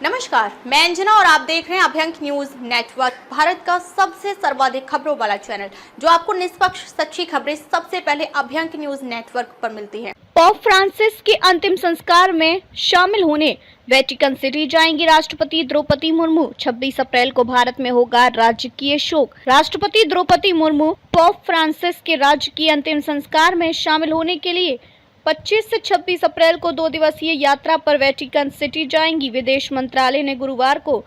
नमस्कार, मैं अंजना और आप देख रहे हैं अभ्यंक न्यूज नेटवर्क, भारत का सबसे सर्वाधिक खबरों वाला चैनल, जो आपको निष्पक्ष सच्ची खबरें सबसे पहले अभ्यंक न्यूज नेटवर्क पर मिलती हैं। पोप फ्रांसिस के अंतिम संस्कार में शामिल होने वेटिकन सिटी जाएंगी राष्ट्रपति द्रौपदी मुर्मू। 26 अप्रैल को भारत में होगा राजकीय शोक। राष्ट्रपति द्रौपदी मुर्मू पोप फ्रांसिस के राजकीय अंतिम संस्कार में शामिल होने के लिए 25 से 26 अप्रैल को 2 दिवसीय यात्रा पर वेटिकन सिटी जाएंगी। विदेश मंत्रालय ने गुरुवार को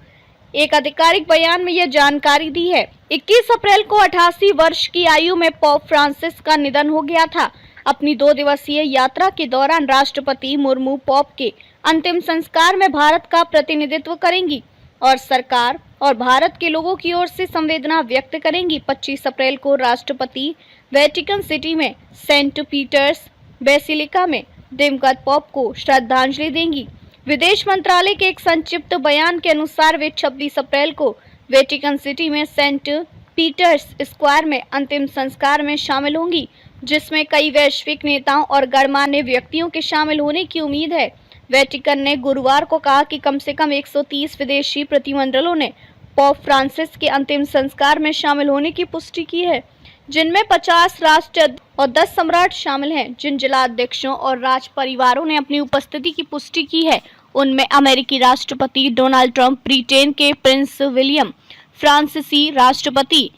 एक आधिकारिक बयान में यह जानकारी दी है। 21 अप्रैल को 88 वर्ष की आयु में पोप फ्रांसिस का निधन हो गया था। अपनी 2 दिवसीय यात्रा के दौरान राष्ट्रपति मुर्मू पोप के अंतिम संस्कार में भारत का प्रतिनिधित्व करेंगी और सरकार और भारत के लोगों की ओर से संवेदना व्यक्त करेंगी। 25 अप्रैल को राष्ट्रपति वेटिकन सिटी में सेंट पीटर्स बेसिलिका में दिवंगत पोप को श्रद्धांजलि देंगी। विदेश मंत्रालय के एक संक्षिप्त बयान के अनुसार वे 26 अप्रैल को वेटिकन सिटी में सेंट पीटर्स स्क्वायर में अंतिम संस्कार में शामिल होंगी, जिसमें कई वैश्विक नेताओं और गणमान्य व्यक्तियों के शामिल होने की उम्मीद है। वेटिकन ने गुरुवार को कहा कि कम से कम 130 विदेशी प्रतिनिधिमंडलों ने पोप फ्रांसिस के अंतिम संस्कार में शामिल होने की पुष्टि की है, जिनमें 50 राष्ट्र और 10 सम्राट शामिल हैं। जिन जिला अध्यक्षों और राज परिवारों ने अपनी उपस्थिति की पुष्टि की है, उनमें अमेरिकी राष्ट्रपति डोनाल्ड ट्रंप, ब्रिटेन के प्रिंस विलियम, फ्रांसीसी राष्ट्रपति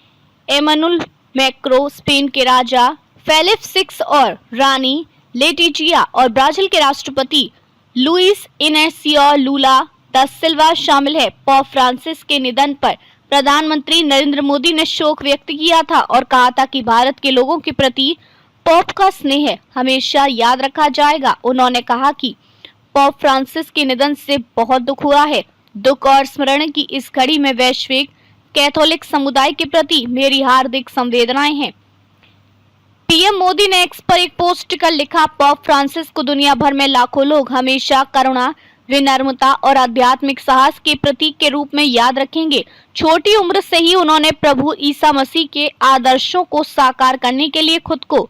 एमानुएल मैक्रों, स्पेन के राजा फेलिप VI और रानी लेटिजिया और ब्राजील के राष्ट्रपति लुइस इनेसियो लूला दा सिल्वा शामिल है। पोप फ्रांसिस के निधन पर प्रधानमंत्री नरेंद्र मोदी ने शोक व्यक्त किया था और कहा था कि भारत के लोगों के प्रति पोप का स्नेह हमेशा याद रखा जाएगा। उन्होंने कहा कि पोप फ्रांसिस के निधन से बहुत दुख हुआ है। दुख और स्मरण की इस घड़ी में वैश्विक कैथोलिक समुदाय के प्रति मेरी हार्दिक संवेदनाएं हैं। पीएम मोदी ने एक्स पर एक पोस्ट कर लिखा, पोप फ्रांसिस को दुनिया भर में लाखों लोग हमेशा करुणा, विनम्रता और आध्यात्मिक साहस के प्रतीक के रूप में याद रखेंगे। छोटी उम्र से ही उन्होंने प्रभु ईसा मसीह के आदर्शों को साकार करने के लिए खुद को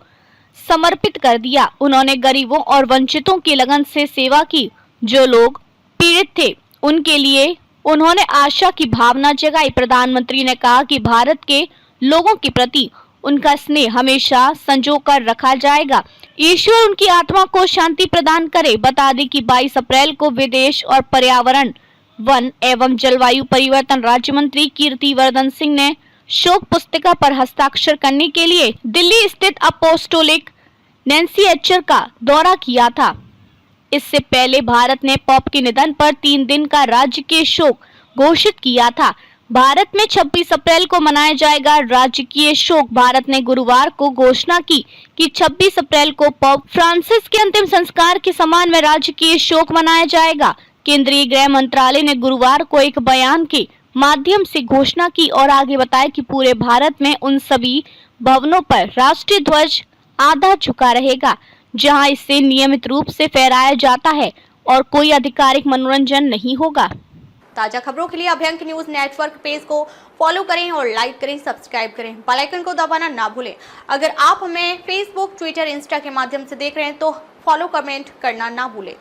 समर्पित कर दिया। उन्होंने गरीबों और वंचितों की लगन से सेवा की। जो लोग पीड़ित थे, उनके लिए उन्होंने आशा की भावना जगाई। प्रधानमंत्री ने कहा कि भारत के लोगों के प्रति उनका स्नेह हमेशा संजो कर रखा जाएगा। ईश्वर उनकी आत्मा को शांति प्रदान करे। बता दें कि 22 अप्रैल को विदेश और पर्यावरण, वन एवं जलवायु परिवर्तन राज्य मंत्री कीर्तिवर्धन सिंह ने शोक पुस्तिका पर हस्ताक्षर करने के लिए दिल्ली स्थित अपोस्टोलिक नंसिएचर का दौरा किया था। इससे पहले भारत ने पोप के निधन पर 3 दिन का राजकीय शोक घोषित किया था। भारत में 26 अप्रैल को मनाया जाएगा राजकीय शोक। भारत ने गुरुवार को घोषणा की कि 26 अप्रैल को पोप फ्रांसिस के अंतिम संस्कार के सम्मान में राजकीय शोक मनाया जाएगा। केंद्रीय गृह मंत्रालय ने गुरुवार को एक बयान के माध्यम से घोषणा की और आगे बताया कि पूरे भारत में उन सभी भवनों पर राष्ट्रीय ध्वज आधा झुका रहेगा जहां इसे नियमित रूप से फहराया जाता है और कोई आधिकारिक मनोरंजन नहीं होगा। ताजा खबरों के लिए अभ्यंक न्यूज नेटवर्क पेज को फॉलो करें और लाइक करें, सब्सक्राइब करें, बेल आइकन को दबाना ना भूलें। अगर आप हमें फेसबुक, ट्विटर, इंस्टा के माध्यम से देख रहे हैं तो फॉलो, कमेंट करना ना भूलें।